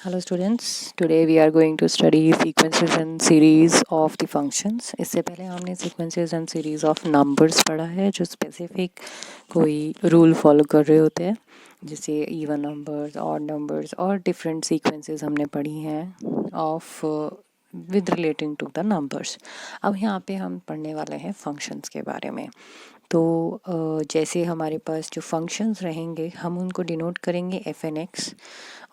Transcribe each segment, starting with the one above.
Hello students, today we are going to study sequences and series of the functions. इससे पहले हमने sequences and series of numbers पढ़ा है जो specific कोई rule follow कर रहे होते हैं, जैसे even numbers, odd numbers और different sequences हमने पढ़ी हैं of with relating to the numbers. अब यहाँ पे हम पढ़ने वाले हैं functions के बारे में. तो जैसे हमारे पास जो फंक्शंस रहेंगे हम उनको डिनोट करेंगे एफ एन एक्स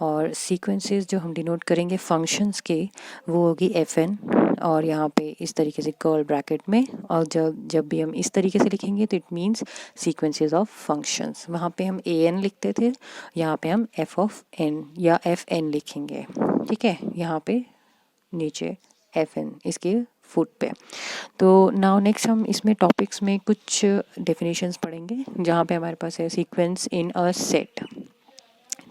और सीक्वेंसेस जो हम डिनोट करेंगे फंक्शंस के वो होगी एफ एन और यहाँ पे इस तरीके से कर्ल ब्रैकेट में और जब जब भी हम इस तरीके से लिखेंगे तो it means sequences of functions. वहाँ पे हम ए एन लिखते थे, यहाँ पे हम एफ ऑफ एन या एफ एन लिखेंगे. ठीक है, यहाँ पे नीचे एफ एन इसके फुट पे. तो नाउ नेक्स्ट हम इसमें टॉपिक्स में कुछ डेफिनेशंस पढ़ेंगे जहाँ पे हमारे पास है सीक्वेंस इन अ सेट.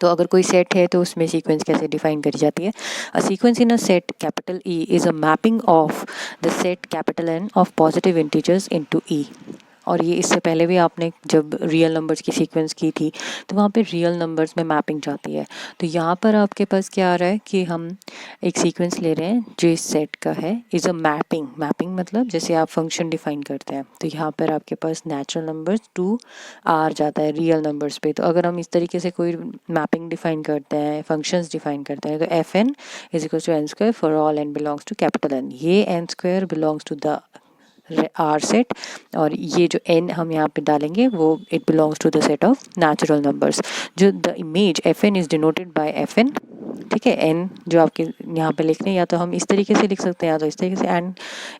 तो अगर कोई सेट है तो उसमें सीक्वेंस कैसे डिफाइन करी जाती है. A sequence in a set capital E is a mapping of the set capital N of positive integers into E. और ये इससे पहले भी आपने जब रियल नंबर्स की सीक्वेंस की थी तो वहाँ पे रियल नंबर्स में मैपिंग जाती है. तो यहाँ पर आपके पास क्या आ रहा है कि हम एक सीक्वेंस ले रहे हैं जो इस सेट का है. Is a mapping. मैपिंग मतलब जैसे आप फंक्शन डिफाइन करते हैं तो यहाँ पर आपके पास नेचुरल नंबर्स टू आर जाता है रियल नंबर्स पे. तो अगर हम इस तरीके से कोई मैपिंग डिफाइन करते हैं, फंक्शंस डिफाइन करते हैं, तो F N is equal to N square for all N belongs to capital N. ये N square belongs to the R set और ये जो n हम यहाँ पे डालेंगे वो it belongs to the set of natural numbers. जो the image F N is denoted by F N. ठीक है, n जो आपके यहाँ पे लिख रहे हैं या तो हम इस तरीके से लिख सकते हैं या तो इस तरीके से. And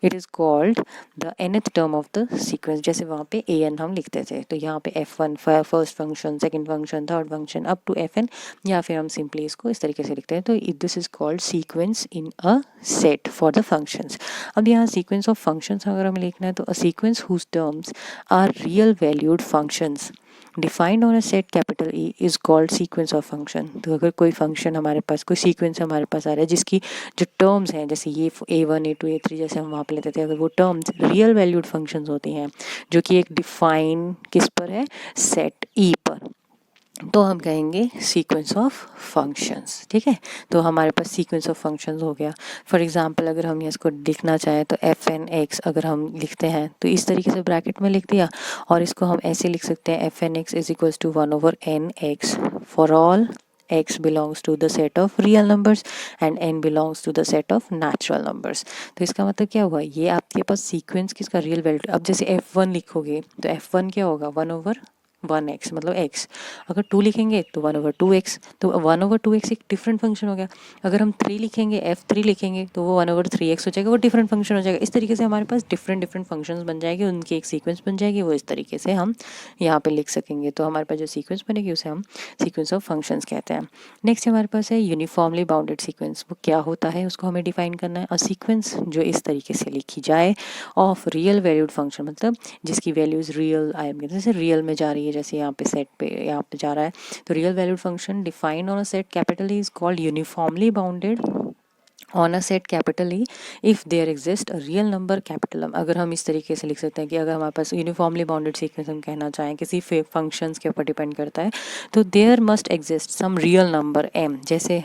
it is called the nth term of the sequence. जैसे वहाँ पे ए एन हम लिखते थे तो यहाँ पे f one first function, second function, third function up to f n, या फिर हम सिंपली इसको इस तरीके से लिखते हैं. तो this is called sequence in a set for the functions. अब यहाँ सीक्वेंस ऑफ फंक्शंस अगर हमें लिखना है तो a sequence whose terms are real valued functions defined on a set capital E is called sequence of function. तो अगर कोई फंक्शन हमारे पास, कोई सीक्वेंस हमारे पास आ रहा है जिसकी जो टर्म्स हैं, जैसे ये A one A two A three जैसे हम वहाँ पे लेते थे, अगर वो टर्म्स रियल वैल्यूड फंक्शंस होती हैं जो कि एक डिफाइन किस पर है, सेट ई पर, तो हम कहेंगे सीक्वेंस ऑफ फंक्शंस. ठीक है, तो हमारे पास सीक्वेंस ऑफ फंक्शंस हो गया. फॉर एग्जांपल अगर हम इसको लिखना चाहें तो एफ एन एक्स अगर हम लिखते हैं तो इस तरीके से ब्रैकेट में लिख दिया और इसको हम ऐसे लिख सकते हैं f N x is equals to one over n x for all x belongs to the set of real numbers and n belongs to the set of natural numbers. तो इसका मतलब क्या हुआ, ये आपके पास सीक्वेंस किसका रियल वैल्यू. अब जैसे f1 लिखोगे तो f1 क्या होगा, वन ओवर वन एक्स मतलब एक्स. अगर टू लिखेंगे तो वन ओवर टू एक्स. तो वन ओवर टू एक्स एक डिफरेंट फंक्शन हो गया. अगर हम थ्री लिखेंगे, एफ थ्री लिखेंगे तो वो वन ओवर थ्री एक्स हो जाएगा, वो डिफरेंट फंक्शन हो जाएगा. इस तरीके से हमारे पास डिफरेंट डिफरेंट फंक्शंस बन जाएंगे, उनकी एक सीक्वेंस बन जाएगी, वो इस तरीके से हम यहाँ पे लिख सकेंगे. तो हमारे पास जो सीक्वेंस बनेगी उसे हम सीक्वेंस ऑफ फंक्शंस कहते हैं. नेक्स्ट हमारे पास है यूनिफॉर्मली बाउंडेड सीक्वेंस. वो क्या होता है उसको हमें डिफाइन करना है. अ सीक्वेंस जो इस तरीके से लिखी जाए ऑफ रियल वैल्यूड फंक्शन, मतलब जिसकी वैल्यूज रियल आई एम जैसे रियल में जा रही है, जैसे यहाँ पे सेट पे यहाँ पे जा रहा है. तो real valued function defined on a set capital E is called uniformly bounded on a set capital E if there exist a real number capital M. अगर हम इस तरीके से लिख सकते हैं कि अगर हमारे पास यूनिफॉर्मली बाउंडेड सीक्वेंस हम कहना चाहें किसी फंक्शंस के ऊपर डिपेंड करता है, तो there must exist some real number M, जैसे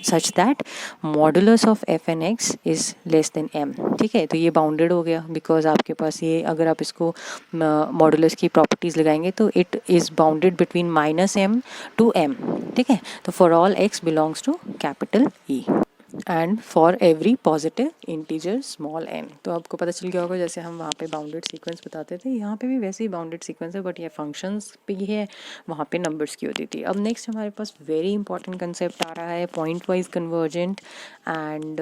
such that modulus of F N x is less than M. ठीक है, तो ये बाउंडेड हो गया बिकॉज आपके पास ये, अगर आप इसको मॉडुलस की प्रॉपर्टीज लगाएंगे तो it is bounded between minus M to M. ठीक है, तो for all x belongs to capital E and for every positive integer small n. तो आपको पता चल गया होगा जैसे हम वहाँ पे बाउंडेड सीक्वेंस बताते थे, यहाँ पे भी वैसे ही बाउंडेड सीक्वेंस है, बट ये फंक्शंस पे ही है, वहाँ पे नंबर्स की होती थी. अब नेक्स्ट हमारे पास वेरी इंपॉर्टेंट कंसेप्ट आ रहा है pointwise convergent and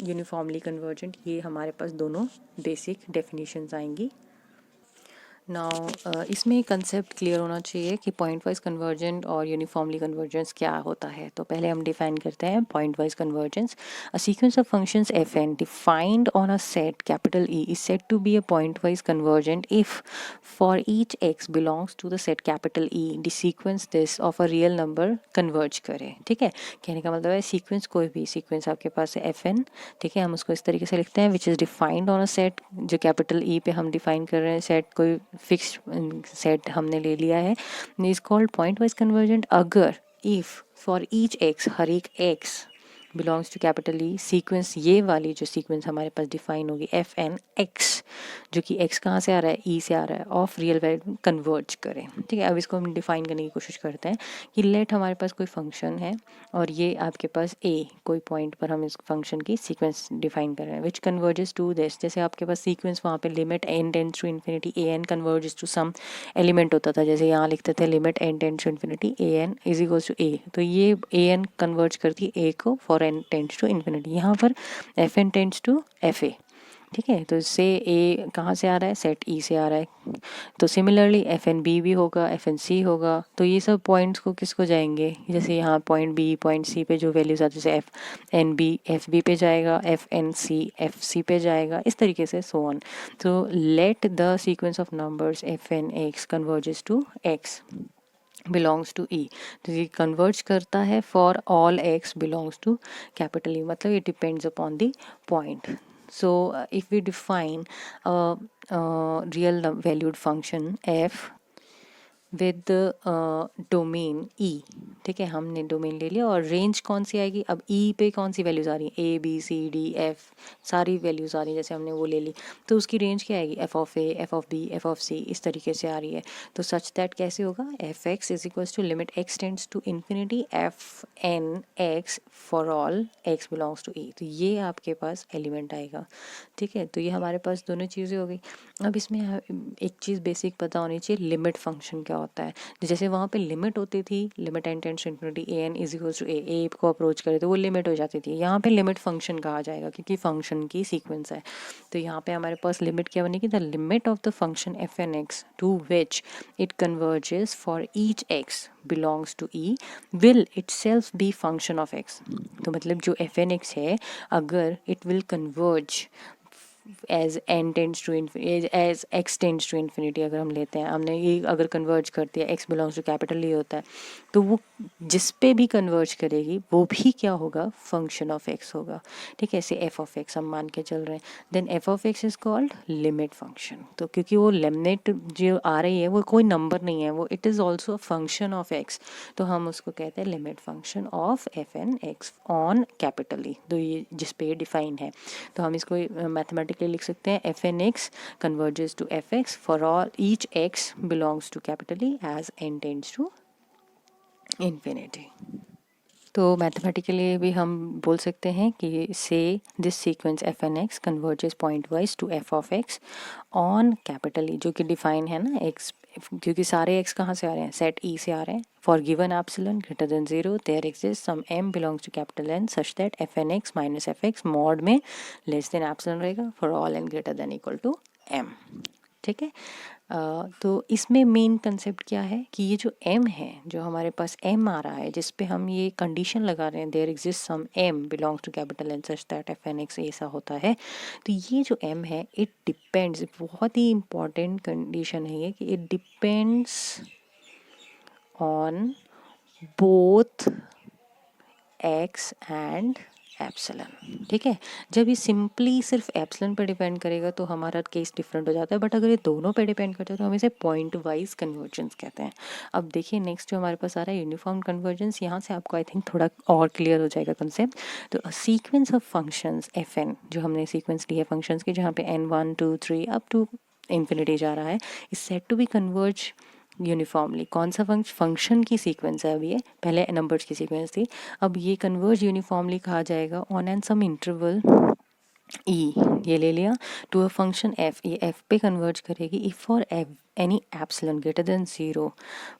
uniformly convergent. ये हमारे पास दोनों बेसिक डेफिनेशंस आएंगी. नाउ इसमें कंसेप्ट क्लियर होना चाहिए कि पॉइंट वाइज कन्वर्जेंट और यूनिफॉर्मली कन्वर्जेंस क्या होता है. तो पहले हम डिफाइन करते हैं pointwise convergence. A sequence of functions f n defined on a set capital E is said to be a pointwise convergent if for each x belongs to the set capital E the sequence this of a real number converge करे. ठीक है, कहने का मतलब है sequence, कोई भी sequence आपके पास है एफ एन, ठीक है, हम उसको इस तरीके से लिखते हैं which is defined on a set, जो कैपिटल ई पे हम डिफाइन कर रहे हैं सेट, कोई फिक्स्ड सेट हमने ले लिया है, is called pointwise convergent अगर इफ़ फॉर ईच एक्स, हर एक x belongs to capital E, sequence ये वाली जो सीक्वेंस हमारे पास डिफाइन होगी एफ एन एक्स, जो कि एक्स कहाँ से आ रहा है, ई से आ रहा है, ऑफ रियल वैल्यू कन्वर्ज करें। ठीक है, अब इसको हम डिफाइन करने की कोशिश करते हैं कि लेट हमारे पास कोई फंक्शन है और ये आपके पास ए, कोई पॉइंट पर हम इस फंक्शन की सीक्वेंस डिफाइन कर रहे हैं विच कन्वर्जेस टू दिस। जैसे आपके पास सीक्वेंस वहाँ पे limit N tends to infinity A N converges to some element होता था, जैसे यहाँ लिखते थे limit N tends to infinity A N is equals to A, तो ये ए एन कन्वर्ज करती है ए को for N tends to infinity. यहाँ पर F N tends to F A. ठीक है, तो इससे ए कहाँ से आ रहा है, सेट ई से आ रहा है। तो सिमिलरली एफ एन बी भी होगा, एफ एन सी होगा, तो ये सब पॉइंट्स को किसको जाएंगे, जैसे यहाँ पॉइंट बी पॉइंट सी पे जो वैल्यूज आती है, जैसे F N B F B पे जाएगा, F N C F C पे जाएगा, इस तरीके से सो ऑन। तो let the sequence of numbers F N x converges to X belongs to E, तो ये कन्वर्ज करता है for all x belongs to capital E, मतलब it depends upon the point. So if we define a real valued function f with domain E, ठीक है, हमने domain ले लिया और रेंज कौन सी आएगी, अब ई पे कौन सी वैल्यूज़ आ रही हैं, A B C D F सारी वैल्यूज़ आ रही हैं, जैसे हमने वो ले ली, तो उसकी रेंज क्या आएगी, F of A F of B F of C, इस तरीके से आ रही है। तो सच दैट कैसे होगा, F X is equals to limit X tends to infinity F N x for all x belongs to E, तो ये आपके पास एलिमेंट आएगा। ठीक है, तो ये हमारे पास दोनों चीज़ें हो गई। अब इसमें एक चीज़ बेसिक पता होनी चाहिए, लिमिट फंक्शन क्या होता है। तो जैसे वहाँ पे लिमिट होती थी, limit N tends to infinity A N is equals to A को अप्रोच करे तो वो लिमिट हो जाती थी, यहाँ पे लिमिट फंक्शन कहा जाएगा क्योंकि फंक्शन की सीक्वेंस है। तो यहाँ पे हमारे पास लिमिट क्या बनेगी, the limit of the function f N x to which it converges for each x belongs to E will itself be function of x. तो मतलब जो एफ एन एक्स है, अगर it will converge as n tends to as x tends to infinity, अगर हम लेते हैं, हमने ये अगर कन्वर्ज करती है एक्स बिलोंग्स टू कैपिटल ये होता है, तो वो जिस पे भी कन्वर्ज करेगी वो भी क्या होगा, फंक्शन ऑफ एक्स होगा। ठीक है, ऐसे एफ ऑफ एक्स हम मान के चल रहे हैं, then f of x is called limit function. तो क्योंकि वो लिमिट जो आ रही है वो कोई नंबर नहीं है, वो it is also a function of x, तो हम उसको कहते हैं limit function of F N X on capital E, तो ये जिस पे डिफाइन है। तो हम इसको मैथमेटिकली लिख सकते हैं, f N x converges to f x for all each x belongs to capital E as n tends to infinity. तो मैथमेटिकली भी हम बोल सकते हैं कि say this sequence f N x converges pointwise to f of x on capital E, जो कि define है ना एक्स, क्योंकि सारे एक्स कहाँ से आ रहे हैं, सेट ई से आ रहे हैं। For given epsilon greater than 0 there exist some m belongs to capital N such that f N x minus f x mod में लेस देन एप्सिलॉन रहेगा for all n greater than equal to m। ठीक है, तो इसमें main concept क्या है कि ये जो m है, जो हमारे पास m आ रहा है, जिस पे हम ये कंडीशन लगा रहे हैं, there exist some m belongs to capital N such that f N x ऐसा होता है, तो ये जो m है इट डिपेंड्स, बहुत ही इंपॉर्टेंट कंडीशन है ये, कि it depends on both x and epsilon. ठीक है, जब ये सिंपली सिर्फ एप्सिलन पर डिपेंड करेगा तो हमारा केस डिफरेंट हो जाता है, बट अगर ये दोनों पे डिपेंड करता है तो हम इसे पॉइंट वाइज कन्वर्जेंस कहते हैं। अब देखिए नेक्स्ट जो हमारे पास आ रहा है यूनिफॉर्म कन्वर्जेंस, यहाँ से आपको आई थिंक थोड़ा और क्लियर हो जाएगा कंसेप्ट। तो sequence of functions f n, जो हमने सीक्वेंस ली है फंक्शंस की, जहाँ पे n 1 2 3 अप टू इन्फिनिटी जा रहा है, is said to be converge uniformly. कौन सा फंक्शन की सीक्वेंस है, अब ये पहले नंबर्स की सीक्वेंस थी, अब ये कन्वर्ज यूनिफॉर्मली कहा जाएगा on an some interval E, ये ले लिया, टू अ फंक्शन एफ, ये एफ पे कन्वर्ज करेगी if for any epsilon greater than 0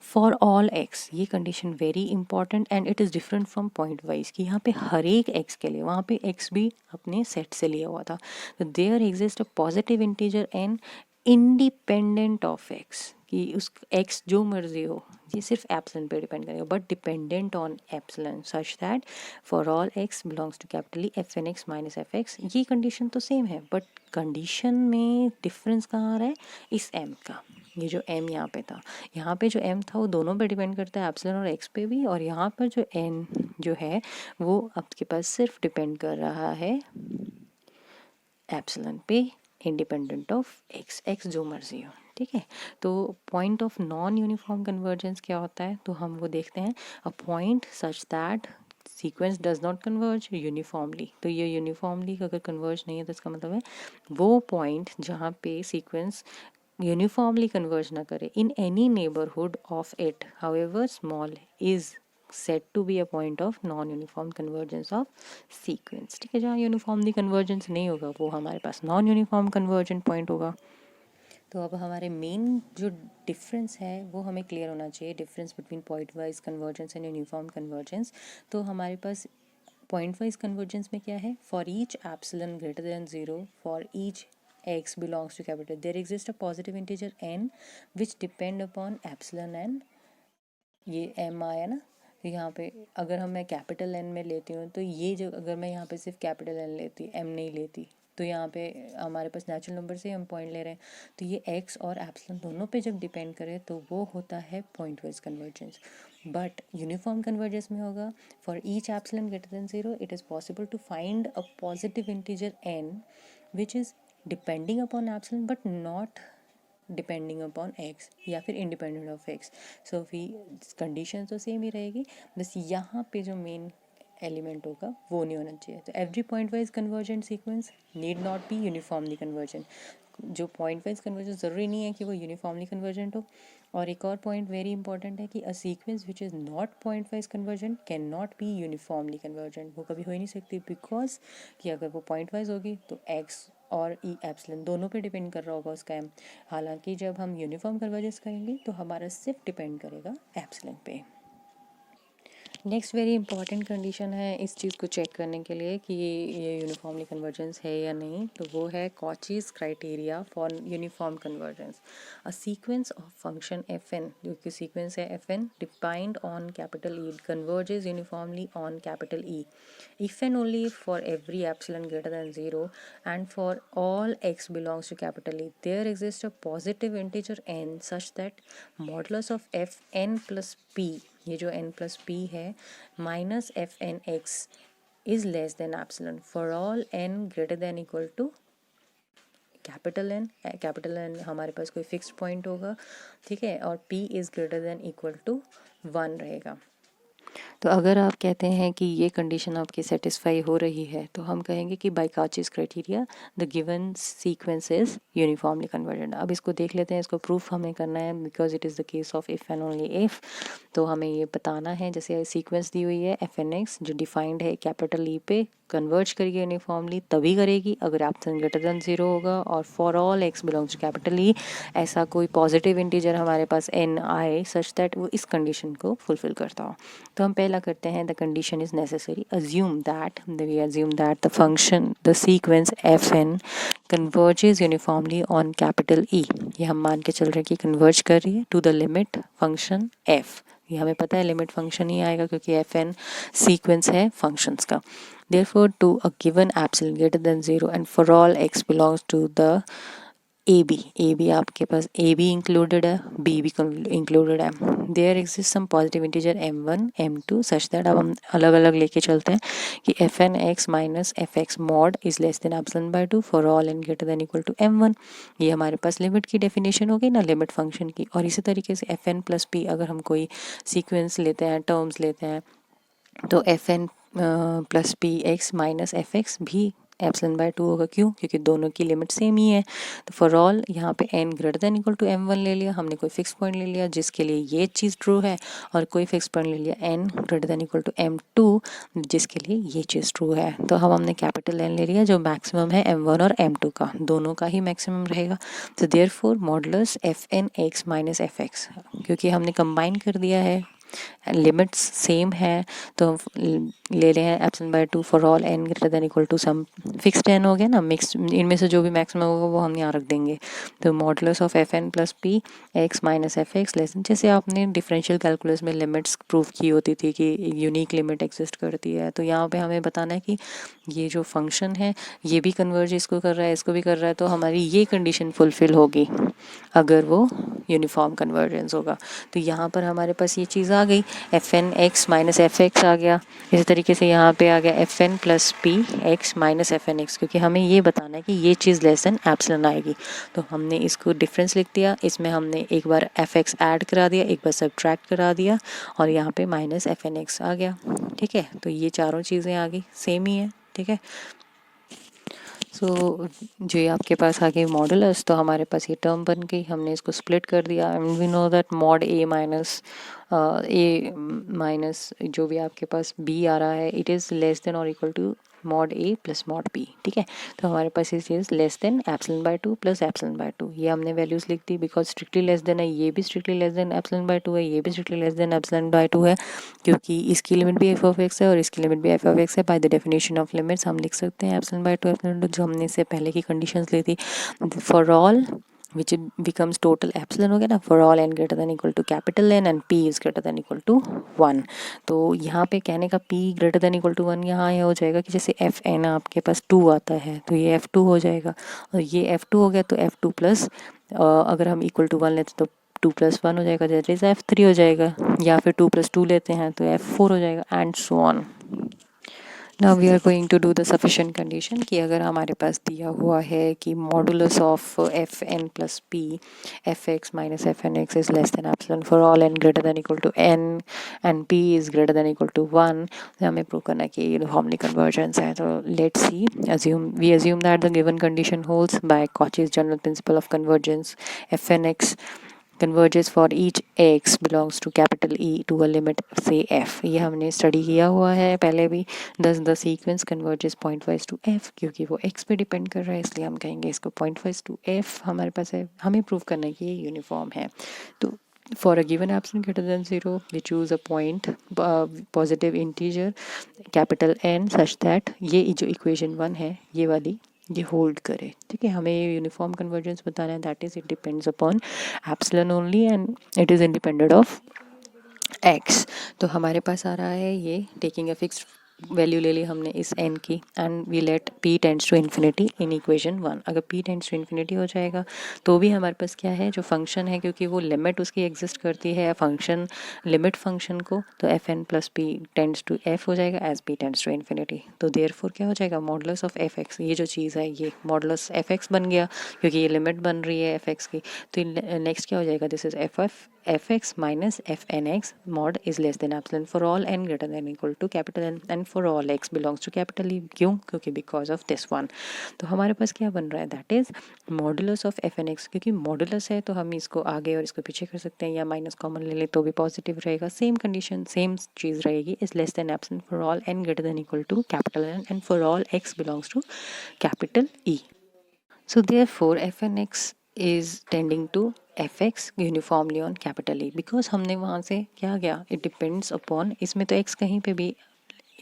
for all x. ये condition very important and it is different from point, कि यहाँ पे हर एक एक्स के लिए, वहाँ पे एक्स भी अपने सेट से लिया हुआ था, तो there exist a positive integer n independent of x, कि उस एक्स जो मर्जी हो, ये सिर्फ एप्सिलॉन पे डिपेंड करेगा, but dependent on epsilon such that for all x belongs to capital E f N x minus f x. ये कंडीशन तो सेम है, बट कंडीशन में डिफरेंस कहाँ आ रहा है, इस एम का। ये जो एम यहाँ पे था, यहाँ पे जो एम था वो दोनों पे डिपेंड करता है, एप्सिलॉन और एक्स पे भी, और यहाँ पर जो एन जो है वो आपके पास सिर्फ डिपेंड कर रहा है एप्सिलॉन पे, इंडिपेंडेंट ऑफ एक्स, एक्स जो मर्जी हो। ठीक है। तो point of non uniform convergence क्या होता है, तो हम वो देखते हैं, a point such that sequence does not converge uniformly. तो ये यूनिफॉर्मली अगर कन्वर्ज नहीं है तो इसका मतलब है वो पॉइंट जहाँ पे सीक्वेंस यूनिफॉर्मली कन्वर्ज ना करे in any neighbourhood of it however small is said to be a point of non uniform convergence of sequence. ठीक है, जहाँ यूनिफॉर्मली कन्वर्जेंस नहीं होगा वो हमारे पास नॉन यूनिफॉर्म कन्वर्जेंट पॉइंट होगा। तो अब हमारे मेन जो डिफरेंस है वो हमें क्लियर होना चाहिए, difference between point wise convergence and uniform convergence. तो हमारे पास पॉइंट वाइज कन्वर्जेंस में क्या है, for each epsilon greater than 0 for each x belongs to capital there exists a positive integer n which depend upon epsilon n। ये m आया ना, तो यहाँ पे अगर हम मैं कैपिटल n में लेती हूँ तो ये जो अगर मैं यहाँ पे सिर्फ कैपिटल n लेती m नहीं लेती तो यहाँ पे हमारे पास नेचुरल नंबर से हम पॉइंट ले रहे हैं, तो ये x और एप्सिलॉन दोनों पे जब डिपेंड करे तो वो होता है pointwise convergence. But uniform convergence में होगा for each epsilon greater than 0 it is possible to find a positive integer n which is depending upon epsilon but not depending upon x या फिर independent of x। सो भी condition तो same ही रहेगी, बस यहाँ पे जो मेन एलिमेंट होगा वो नहीं होना चाहिए। तो every point wise convergent sequence need not be uniformly convergent. जो पॉइंट वाइज कन्वर्जेंट ज़रूरी नहीं है कि वो यूनिफॉर्मली कन्वर्जेंट हो। और एक और पॉइंट वेरी इंपॉर्टेंट है कि a sequence which is not point wise convergent can not be uniformly convergent. वो कभी हो ही नहीं सकती, बिकॉज कि अगर वो पॉइंट वाइज होगी तो x और ई एप्सिलॉन दोनों पे डिपेंड कर रहा होगा उसका m। हालांकि जब हम यूनिफॉर्म कन्वर्जेंस करेंगे तो हमारा सिर्फ डिपेंड करेगा एप्सिलॉन पे। नेक्स्ट वेरी इंपॉर्टेंट कंडीशन है इस चीज़ को चेक करने के लिए कि ये यूनिफॉर्मली कन्वर्जेंस है या नहीं, तो वो है Cauchy's criteria for uniform convergence. A sequence of function f n, जो कि सीक्वेंस है f n defined on capital E converges uniformly on capital E if and only for every epsilon greater than 0 and for all x belongs to capital E there exist a positive integer n such that modulus of F n plus p, ये जो n plus p है, minus f N x is less than epsilon for all n greater than equal to capital n। Capital n हमारे पास कोई fixed point होगा, ठीक है, और p is greater than equal to 1 रहेगा। तो अगर आप कहते हैं कि ये कंडीशन आपकी सेटिस्फाई हो रही है तो हम कहेंगे कि by Cauchy's criteria the given sequence is uniformly convergent. अब इसको देख लेते हैं, इसको प्रूफ हमें करना है because it is the case of if and only if. तो हमें ये बताना है, जैसे सीक्वेंस दी हुई है एफ एन एक्स जो डिफाइंड है कैपिटल ई पे, कन्वर्ज करेगी यूनिफॉर्मली तभी करेगी अगर एप्सिलॉन ग्रेटर देन 0 होगा और for all x belongs to capital E ऐसा कोई पॉजिटिव इंटीजर हमारे पास n आए सच दैट वो इस कंडीशन को फुलफिल करता हो। तो हम पहला करते हैं the condition is necessary, assume that the function the sequence f n converges uniformly on capital E. ये हम मान के चल रहे हैं कि कन्वर्ज कर रही है to the limit function f. ये हमें पता है लिमिट फंक्शन ही आएगा क्योंकि एफ एन सीक्वेंस है फंक्शंस का। Therefore, to a given epsilon greater than 0 and for all x belongs to the AB आपके पास AB included है, B भी included है, there exists some positive integer m1 m2 such that अब हम अलग अलग लेके चलते हैं कि fn x minus fx mod is less than epsilon by 2 for all n greater than equal to m1। ये हमारे पास लिमिट की डेफिनेशन हो गई ना लिमिट फंक्शन की। और इसी तरीके से fn प्लस p अगर हम कोई सीक्वेंस लेते हैं, टर्म्स लेते हैं, तो F n plus p x minus f x भी एप्सिलॉन बाय 2 होगा। क्यों? क्योंकि दोनों की लिमिट सेम ही है। तो फॉर ऑल यहाँ पे n greater than equal to m1 ले लिया हमने, कोई फिक्स पॉइंट ले लिया जिसके लिए ये चीज़ ट्रू है, और कोई फिक्स पॉइंट ले लिया n greater than equal to m2 जिसके लिए ये चीज़ ट्रू है। तो हम हमने कैपिटल n ले लिया जो मैक्सिमम है m1 और m2 का, दोनों का ही मैक्सिमम रहेगा। तो therefore modulus f N x minus f x, क्योंकि हमने कंबाइन कर दिया है, लिमिट्स सेम है, तो ले रहे हैं epsilon by 2 for all n greater than equal to some fixed n हो गया ना, मिक्स इनमें से जो भी मैक्सिमम होगा वो हम यहाँ रख देंगे। तो modulus of F n plus p x minus f x less, जैसे आपने डिफरेंशियल कैलकुलस में लिमिट्स प्रूव की होती थी कि यूनिक लिमिट एग्जिस्ट करती है, तो यहाँ पे हमें बताना है कि ये जो फंक्शन है ये भी कन्वर्ज इसको कर रहा है, इसको भी कर रहा है, तो हमारी ये कंडीशन फुलफिल होगी अगर वो यूनिफॉर्म कन्वर्जेंस होगा। तो यहाँ पर हमारे पास ये चीज़ आ गई, f N x minus f x आ गया। इसी तरीके से यहाँ पे आ गया f n plus p x minus f N x, क्योंकि हमें ये बताना है कि ये चीज़ लेस देन एप्सिलॉन आएगी। तो हमने इसको डिफरेंस लिख दिया, इसमें हमने एक बार एफ एक्स ऐड करा दिया, एक बार सब्ट्रैक्ट करा दिया और यहाँ पे माइनस एफ एन एक्स आ गया। ठीक है, तो ये चारों चीज़ें आ गई, सेम ही है। ठीक है, सो जो ये आपके पास आ गई मॉडुलस, तो हमारे पास ये टर्म बन गई, हमने इसको स्प्लिट कर दिया and we know that mod a minus जो भी आपके पास बी आ रहा है, इट इज़ लेस देन और equal to mod a plus mod b. ठीक है, तो हमारे पास ये चीज़ less than epsilon by 2 plus epsilon by 2, ये हमने वैल्यूज़ लिख दी बिकॉज स्ट्रिक्टली लेस देन है, ये भी strictly less than epsilon by 2 है, ये भी strictly less than epsilon by 2 है, क्योंकि इसकी लिमिट भी एफ ऑफ एक्स है और इसकी लिमिट भी एफ ऑफ एक्स है। By the definition of limits हम लिख सकते हैं एप्सिलॉन बाय 2 एप्सिलॉन 2, जो हमने इससे पहले की कंडीशंस ली थी, for all which becomes total epsilon हो गया ना, for all n greater than equal to capital N and p is greater than equal to 1। तो यहाँ पे कहने का p greater than equal to 1 यहाँ ये हो जाएगा कि जैसे एफ एन आपके पास 2 आता है तो ये f2 हो जाएगा, और ये f2 हो गया तो f2 प्लस अगर हम इक्वल टू 1 लेते तो 2 प्लस 1 हो जाएगा, दैट इज f3 हो जाएगा, या फिर 2 प्लस 2 लेते हैं तो f4 हो जाएगा and so on. Now we are going to do the sufficient condition कि अगर हमारे पास दिया हुआ है कि modulus of F n plus p f x minus f N x is less than epsilon for all n greater than equal to n and p is greater than equal to 1, तो हमें prove करना है कि uniformly convergence है। तो let's see, we assume that the given condition holds by Cauchy's general principle of convergence, f N x converges for each x belongs to capital E to a limit say f। ये हमने study किया हुआ है पहले भी, the sequence converges pointwise to f, क्योंकि वो x पे डिपेंड कर रहा है इसलिए हम कहेंगे इसको पॉइंट वाइज टू f हमारे पास है। हमें प्रूव करना है कि ये यूनिफॉर्म है। तो for a given epsilon greater than 0 we choose a point positive integer capital N such that ये जो इक्वेशन 1 है ये वाली ये होल्ड करे। ठीक है, हमें यूनिफॉर्म कन्वर्जेंस बताना है, that is it depends upon epsilon only and it is independent of x. तो हमारे पास आ रहा है ये टेकिंग अ फिक्स्ड वैल्यू ले ली हमने इस n की and we let p tends to infinity in equation 1। अगर p टेंड्स टू इन्फिनिटी हो जाएगा तो भी हमारे पास क्या है, जो फंक्शन है, क्योंकि वो लिमिट उसकी एग्जिस्ट करती है फंक्शन लिमिट फंक्शन को, तो F n plus p tends to f हो जाएगा as p tends to infinity. तो देयरफॉर क्या हो जाएगा, मॉडुलस ऑफ एफ एक्स, ये जो चीज़ है ये मॉडुलस एफ एक्स बन गया क्योंकि ये लिमिट बन रही है एफ एक्स की। तो नेक्स्ट क्या हो जाएगा, this is f x minus f N x mod is less than epsilon for all n greater than equal to capital N and for all x belongs to capital E. क्यों, क्योंकि because of this one. तो हमारे पास क्या बन रहा है, that is modulus of F N x, क्योंकि मॉडुलस है तो हम इसको आगे और इसको पीछे कर सकते हैं, या माइनस कॉमन ले ले तो भी पॉजिटिव रहेगा, सेम कंडीशन सेम चीज़ रहेगी, is less than epsilon for all n greater than equal to capital N and for all x belongs to capital E. So therefore fnx is tending to fx uniformly on capital E, because हमने वहाँ से क्या गया, it depends upon, इसमें तो x कहीं पे भी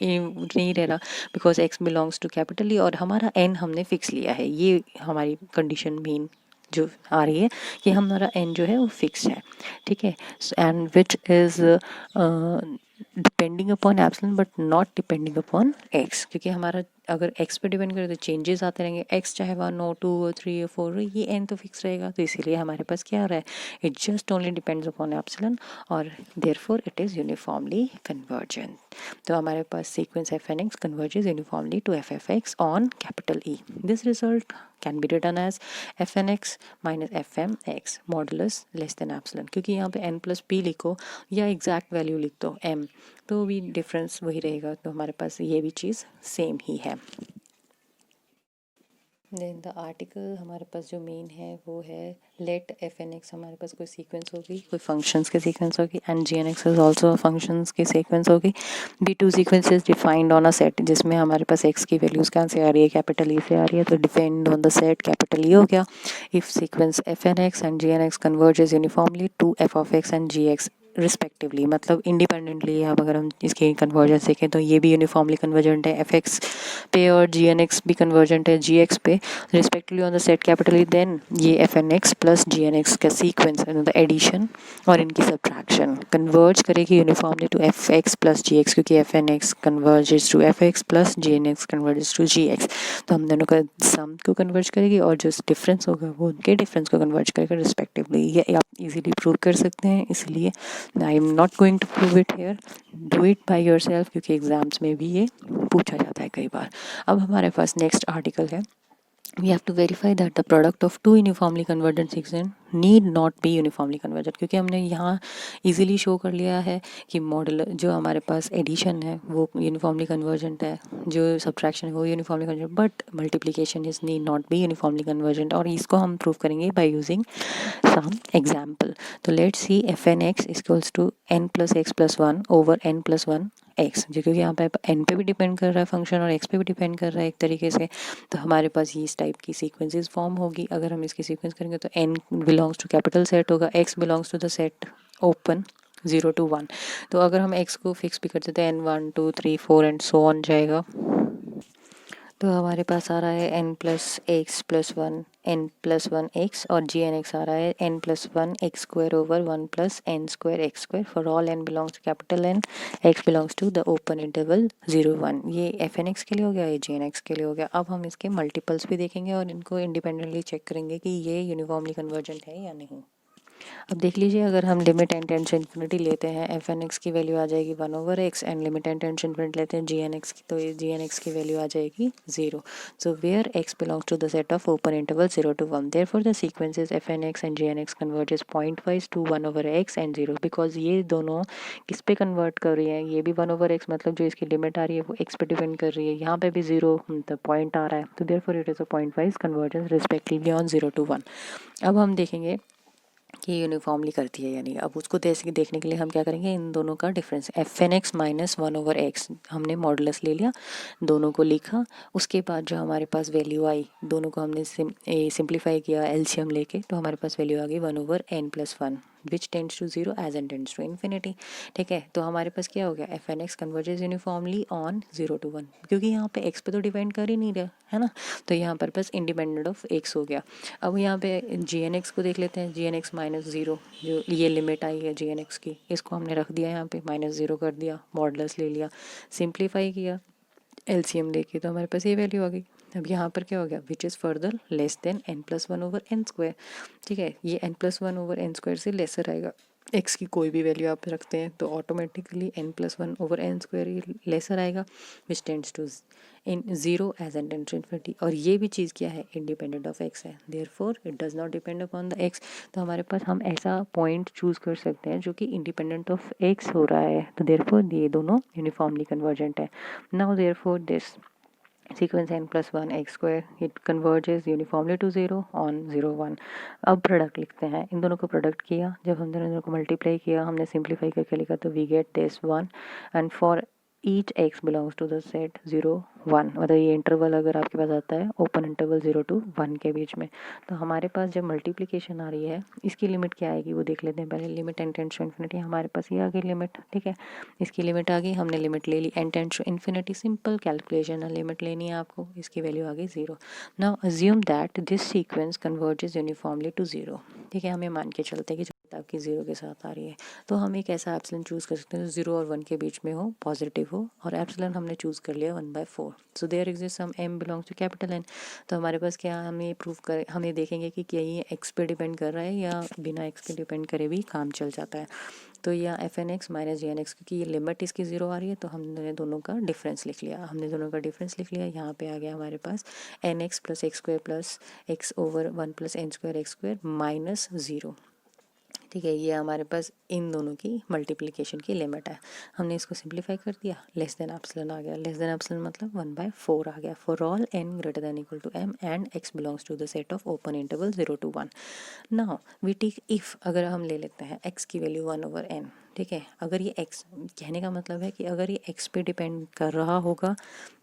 नहीं रह रहा because x belongs to capital E, और हमारा n हमने फिक्स लिया है, ये हमारी कंडीशन मेन जो आ रही है कि हमारा n जो है वो फिक्स है। ठीक है, and which is depending upon epsilon but not depending upon x, क्योंकि हमारा अगर x पे डिपेंड करे तो चेंजेस आते रहेंगे, x चाहे 1 हो 2 हो 3 हो 4 हो, ये n तो फिक्स रहेगा। तो इसीलिए हमारे पास क्या आ रहा है, it just only depends upon epsilon और therefore it is uniformly convergent. तो हमारे पास sequence f N x converges uniformly to f f x on capital E. This result can be written as f N x minus f m x modulus less than epsilon, क्योंकि यहाँ पे n plus P लिखो या exact value लिख दो m तो भी difference वही रहेगा, तो हमारे पास ये भी चीज़ सेम ही है। देन द आर्टिकल हमारे पास जो मेन है वो है लेट एफ एन एक्स, हमारे पास कोई सीक्वेंस होगी, कोई फंक्शंस के सीक्वेंस होगी, and g n x is also functions की सीक्वेंस होगी। Be to sequence is defined on a set, जिसमें हमारे पास एक्स की वैल्यूज़ कहाँ से आ रही है, कैपिटल ई से आ रही है, तो depend on the set capital E हो गया। If sequence f N x and g n x converges uniformly to f of x and g x respectively, मतलब इंडिपेंडेंटली, अब अगर हम इसके कन्वर्जेंस देखें तो ये भी यूनिफॉर्मली कन्वर्जेंट है एफ एक्स पे और जी एन एक्स भी कन्वर्जेंट है जी एक्स पे respectively on the set capital E, then ये f N x plus g n x का सीक्वेंस द एडिशन और इनकी सब्ट्रैक्शन कन्वर्ज करेगी uniformly to f x plus g x, क्योंकि f N x converges to f x plus g n x converges to g x. तो हम दोनों का सम को कन्वर्ज करेगी और जो डिफरेंस होगा वो उनके डिफरेंस को कन्वर्ज करेगा रिस्पेक्टिवली। ये आप इजीली प्रूव कर सकते हैं, इसलिए I am not going to prove it here, do it by yourself, क्योंकि एग्जाम्स में भी ये पूछा जाता है कई बार। अब हमारे पास नेक्स्ट आर्टिकल है, we have to verify that the product of two uniformly convergent sequence need not be uniformly convergent, क्योंकि हमने यहाँ इजीली शो कर लिया है कि मॉडल जो हमारे पास एडिशन है वो यूनिफॉर्मली कन्वर्जेंट है, जो सब्ट्रैक्शन है वो uniformly convergent, but multiplication is need not be uniformly convergent, और इसको हम प्रूव करेंगे बाय यूजिंग सम एग्जाम्पल। तो let's see f N x equals to n plus x plus one over n plus one x, जो क्योंकि यहाँ पे N पे भी डिपेंड कर रहा है फंक्शन और एक्स पे भी डिपेंड कर रहा है एक तरीके से, तो हमारे पास ये इस टाइप की सीक्वेंसेस फॉर्म होगी। अगर हम इसकी सीक्वेंस करेंगे तो n belongs to capital set होगा, x belongs to the set open 0 to 1। तो अगर हम एक्स को फिक्स भी कर देते हैं एन 1 2 3 4 एंड सो ऑन जाएगा, तो हमारे पास आ रहा है n plus x plus one n plus one x, और जी एन एक्स आ रहा है n plus one x square over one plus n square x square for all N belongs to capital N, x belongs to the open interval 0 1। ये f N x के लिए हो गया, ये g n x के लिए हो गया। अब हम इसके मल्टीपल्स भी देखेंगे और इनको इंडिपेंडेंटली चेक करेंगे कि ये यूनिफॉर्मली कन्वर्जेंट है या नहीं। अब देख लीजिए, अगर हम लिमिट एन टेंस इन्फिनिटी लेते हैं एफ एन एक्स की वैल्यू आ जाएगी 1/x, and limit n tends infinity लेते हैं जी एन एक्स की, तो ये जी एन एक्स की वैल्यू आ जाएगी 0। So where x belongs to the set of open interval 0 to 1, therefore the sequences f N x and g n x converges pointwise to 1/x and 0, because ये दोनों किस पे convert कर रही है, ये भी 1/x, मतलब जो इसकी लिमिट आ रही है वो x पे डिपेंड कर रही है, यहाँ पे भी 0 पॉइंट आ रहा है, तो therefore it is a pointwise convergence respectively on 0 to 1। अब हम देखेंगे कि यूनिफॉर्मली करती है या नहीं। अब उसको देखने के लिए हम क्या करेंगे, इन दोनों का difference f N x minus 1/x, हमने मॉडुलस ले लिया, दोनों को लिखा, उसके बाद जो हमारे पास वैल्यू आई, दोनों को हमने सिंप्लीफाई किया एलसीएम लेके, तो हमारे पास वैल्यू आ गई 1/n+1 which tends to 0 as n tends to infinity. ठीक है, तो हमारे पास क्या हो गया, f N x converges uniformly on 0 to 1, क्योंकि यहाँ पे एक्स पे तो डिपेंड कर ही नहीं रहा है ना, तो यहाँ पर बस इंडिपेंडेंट ऑफ एक्स हो गया। अब यहाँ पे जी एन एक्स को देख लेते हैं, जी एन एक्स -0, जो ये लिमिट आई है जी एन एक्स की, इसको हमने रख दिया यहाँ पे -0 कर दिया, मॉडुलस ले लिया, सिंप्लीफाई किया एलसीएम लेके, तो हमारे पास ये वैल्यू आ गई। अब यहाँ पर क्या हो गया, which is further less than n+1/n²। ठीक है, ये n+1/n² से लेसर आएगा, एक्स की कोई भी वैल्यू आप रखते हैं तो ऑटोमेटिकली n+1/n² ही लेसर आएगा, which tends to in 0 as n tends to infinity. और ये भी चीज़ क्या है, इंडिपेंडेंट ऑफ एक्स है, therefore it does not depend upon the x. तो हमारे पास हम ऐसा पॉइंट चूज़ कर सकते हैं जो कि इंडिपेंडेंट ऑफ एक्स हो रहा है, तो देयरफॉर ये दोनों यूनिफॉर्मली कन्वर्जेंट है। Now therefore this sequence n+1 x² it converges uniformly to 0 on 0 1। अब प्रोडक्ट लिखते हैं, इन दोनों को प्रोडक्ट किया, जब हम दोनों को मल्टीप्लाई किया, हमने सिंप्लीफाई करके लिखा, तो we get this 1 and for each x belongs to the set 0 1, मतलब ये इंटरवल अगर आपके पास आता है ओपन इंटरवल 0 to 1 के बीच में, तो हमारे पास जब मल्टीप्लिकेशन आ रही है इसकी लिमिट क्या आएगी वो देख लेते हैं पहले। Limit n tends to infinity, हमारे पास ये आ गई लिमिट। ठीक है, इसकी लिमिट आ गई, हमने लिमिट ले ली n tends to infinity, simple calculation है, लिमिट लेनी है आपको, इसकी वैल्यू आ गई 0। Now assume that this sequence converges uniformly to 0। ठीक है, हमें मान के चलते हैं कि आपकी 0 के साथ आ रही है, तो हम एक ऐसा एप्सिलॉन चूज़ कर सकते हैं जो 0 और 1 के बीच में हो, पॉजिटिव हो, और एप्सिलॉन हमने चूज़ कर लिया 1/4। So there exist some m belongs to capital N। तो हमारे पास क्या, हम ये प्रूव कर, हम ये देखेंगे कि क्या ये x पे डिपेंड कर रहा है या बिना x के डिपेंड करे भी काम चल जाता है। तो यहाँ एफ एन एक्स माइनस जी एन एक्स, क्योंकि ये लिमिट इसकी 0 आ रही है, तो हमने दोनों का डिफरेंस लिख लिया, यहाँ पे आ गया हमारे पास n x plus x² plus x over 1 + n² x² -0। ठीक है, ये हमारे पास इन दोनों की मल्टीप्लिकेशन की लिमिट है, हमने इसको सिंप्लीफाई कर दिया, लेस देन एप्सिलॉन आ गया, लेस देन एप्सिलॉन मतलब 1/4 आ गया, for all n greater than equal to m and x belongs to the set of open interval 0 to 1। Now we take if, अगर हम ले लेते हैं x की वैल्यू 1/n। ठीक है, अगर ये x, कहने का मतलब है कि अगर ये x पे डिपेंड कर रहा होगा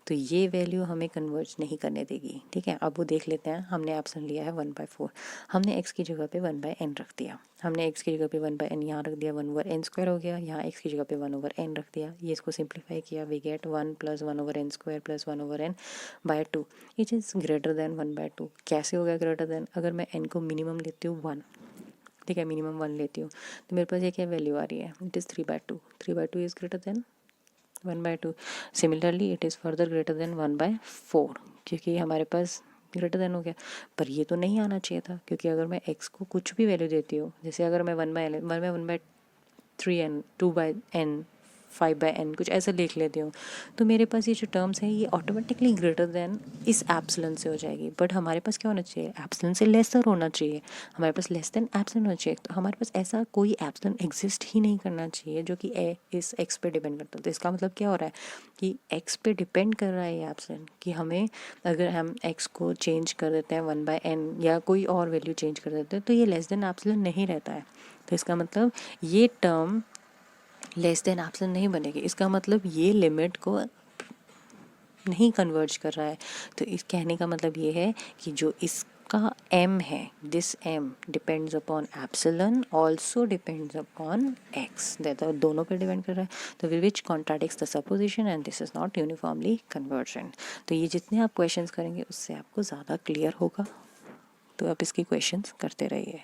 तो ये वैल्यू हमें कन्वर्ज नहीं करने देगी। ठीक है, अब वो देख लेते हैं, हमने ऑप्शन लिया है 1/4, हमने x की जगह पे 1/n रख दिया, हमने x की जगह पे 1/n यहाँ रख दिया, 1/n² हो गया, यहाँ x की जगह पे 1/n रख दिया, ये इसको सिंप्लीफाई किया, we get 1 + 1/n² + 1/n/2 it is greater than 1/2। कैसे हो गया ग्रेटर देन, अगर मैं n को मिनिमम लेती हूँ 1, ठीक है, मिनिमम 1 लेती हूँ, तो मेरे पास ये क्या वैल्यू आ रही है, it is 3/2, 3/2 is greater than 1/2। Similarly it is further greater than 1/4, क्योंकि हमारे पास ग्रेटर देन हो गया, पर ये तो नहीं आना चाहिए था, क्योंकि अगर मैं x को कुछ भी वैल्यू देती हूँ, जैसे अगर मैं 1/1 3n 2/n 5/n कुछ ऐसा लिख लेती हूँ, तो मेरे पास ये जो टर्म्स है ये ऑटोमेटिकली ग्रेटर देन इस एप्सिलॉन से हो जाएगी। बट हमारे पास क्या होना चाहिए, एप्सिलॉन से लेसर होना चाहिए, हमारे पास लेस देन एप्सिलॉन होना चाहिए। तो हमारे पास ऐसा कोई एप्सिलॉन एग्जिस्ट ही नहीं करना चाहिए जो कि इस एक्स पे डिपेंड करता है। तो इसका मतलब क्या हो रहा है कि एक्स पे डिपेंड कर रहा है ये एप्सिलॉन, कि हमें अगर हम एक्स को चेंज कर देते हैं 1/n या कोई और वैल्यू चेंज कर देते हैं तो ये लेस देन एप्सिलॉन नहीं रहता है। तो इसका मतलब ये टर्म लेस देन एप्सिलॉन नहीं बनेगी, इसका मतलब ये लिमिट को नहीं कन्वर्ज कर रहा है। तो इस कहने का मतलब ये है कि जो इसका m है, this m depends upon epsilon also depends upon x, दोनों पे डिपेंड कर रहा है। तो which contradicts the supposition and this is not uniformly convergent. तो ये जितने आप क्वेश्चंस करेंगे उससे आपको ज़्यादा क्लियर होगा, तो आप इसकी क्वेश्चंस करते रहिए।